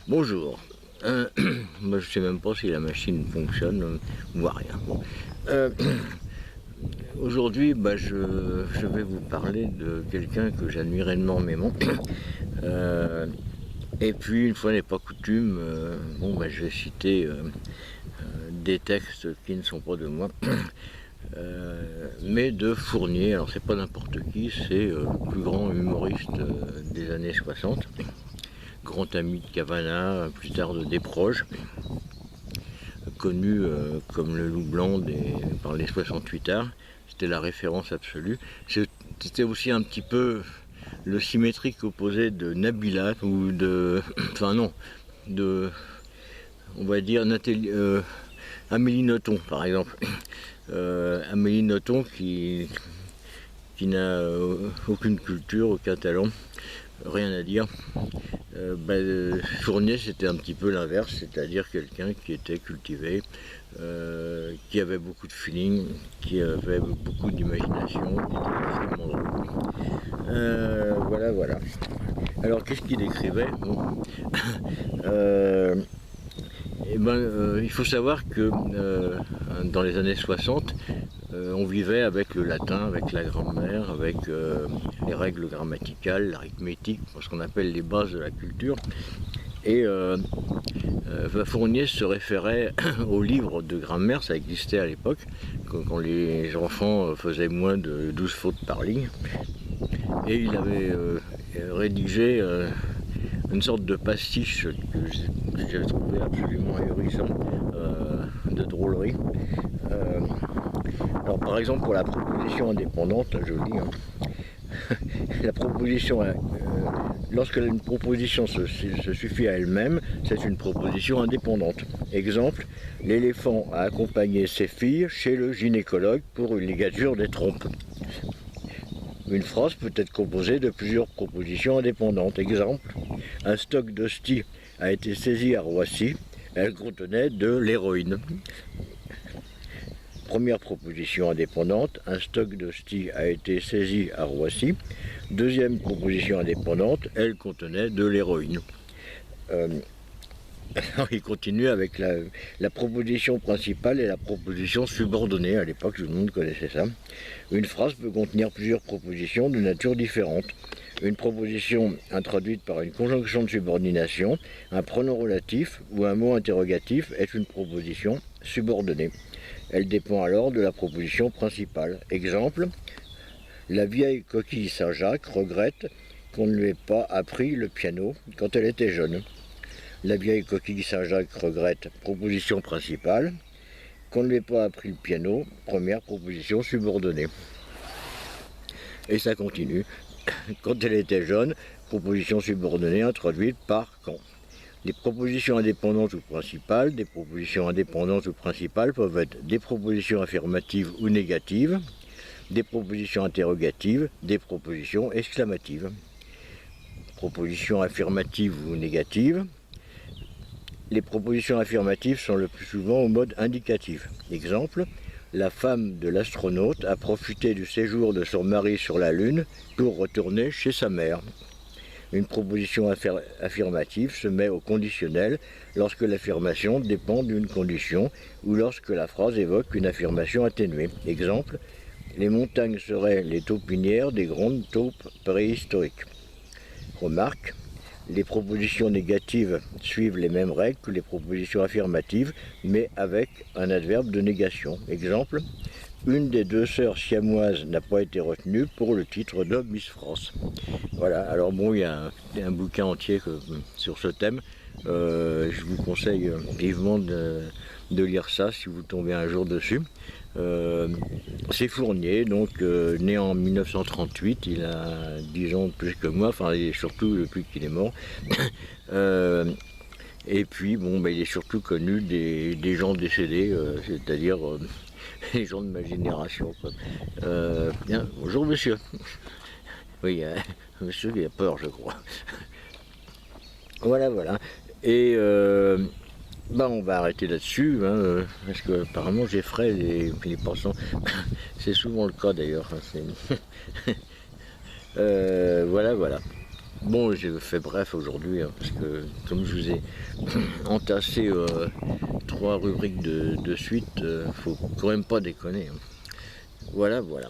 Bonjour. Moi, je sais même pas si la machine fonctionne ou rien. Bon. Aujourd'hui, je vais vous parler de quelqu'un que j'admire énormément. Et puis, une fois n'est pas coutume, je vais citer des textes qui ne sont pas de moi, mais de Fournier. Alors, c'est pas n'importe qui, c'est le plus grand humoriste des années 60. Grand ami de Cavana, plus tard de Desproges, connu comme le loup blanc par les 68 arts. C'était la référence absolue. C'était aussi un petit peu le symétrique opposé de Nabila, ou de... Enfin non, on va dire Amélie Nothomb, par exemple. Amélie Nothomb qui n'a aucune culture, aucun talent, rien à dire. Fournier, c'était un petit peu l'inverse, c'est-à-dire quelqu'un qui était cultivé, qui avait beaucoup de feeling, qui avait beaucoup d'imagination, qui était extrêmement drôle. Voilà. Alors, qu'est-ce qu'il écrivait? Il faut savoir que dans les années 60, on vivait avec le latin, avec la grammaire, avec les règles grammaticales, l'arithmétique, ce qu'on appelle les bases de la culture. Et Fournier se référait aux livres de grammaire, ça existait à l'époque, quand les enfants faisaient moins de 12 fautes par ligne. Et il avait rédigé une sorte de pastiche que j'ai trouvé absolument ahurissant, de drôlerie. Alors par exemple pour la proposition indépendante, je lis, la proposition, lorsque une proposition se suffit à elle-même, c'est une proposition indépendante. Exemple, l'éléphant a accompagné ses filles chez le gynécologue pour une ligature des trompes. Une phrase peut être composée de plusieurs propositions indépendantes. Exemple, un stock d'hosties a été saisi à Roissy, elle contenait de l'héroïne. Première proposition indépendante, un stock d'hosties a été saisi à Roissy. Deuxième proposition indépendante, elle contenait de l'héroïne. Il continue avec la proposition principale et la proposition subordonnée. À l'époque, tout le monde connaissait ça. Une phrase peut contenir plusieurs propositions de nature différente. Une proposition introduite par une conjonction de subordination, un pronom relatif ou un mot interrogatif est une proposition subordonnée. Elle dépend alors de la proposition principale. Exemple, la vieille coquille Saint-Jacques regrette qu'on ne lui ait pas appris le piano quand elle était jeune. La vieille coquille Saint-Jacques regrette, proposition principale, qu'on ne lui ait pas appris le piano, première proposition subordonnée. Et ça continue. Quand elle était jeune, proposition subordonnée introduite par quand. Les propositions indépendantes ou principales, des propositions indépendantes ou principales peuvent être des propositions affirmatives ou négatives, des propositions interrogatives, des propositions exclamatives. Propositions affirmatives ou négatives. Les propositions affirmatives sont le plus souvent au mode indicatif. Exemple, la femme de l'astronaute a profité du séjour de son mari sur la Lune pour retourner chez sa mère. Une proposition affirmative se met au conditionnel lorsque l'affirmation dépend d'une condition ou lorsque la phrase évoque une affirmation atténuée. Exemple, les montagnes seraient les taupinières des grandes taupes préhistoriques. Remarque, les propositions négatives suivent les mêmes règles que les propositions affirmatives, mais avec un adverbe de négation. Exemple, une des deux sœurs siamoises n'a pas été retenue pour le titre de Miss France. Voilà, alors bon, il y a un bouquin entier sur ce thème. Je vous conseille vivement de lire ça si vous tombez un jour dessus. C'est Fournier, donc né en 1938, il a 10 ans de plus que moi, enfin et surtout depuis qu'il est mort. Et puis il est surtout connu des gens décédés, c'est-à-dire les gens de ma génération. Bien, bonjour monsieur. Oui, monsieur il a peur je crois. Voilà. Et on va arrêter là-dessus, parce que apparemment j'effraie les passants. C'est souvent le cas d'ailleurs. Voilà. Bon, j'ai fait bref aujourd'hui, hein, parce que comme je vous ai entassé 3 rubriques de suite, faut quand même pas déconner, hein. Voilà, voilà.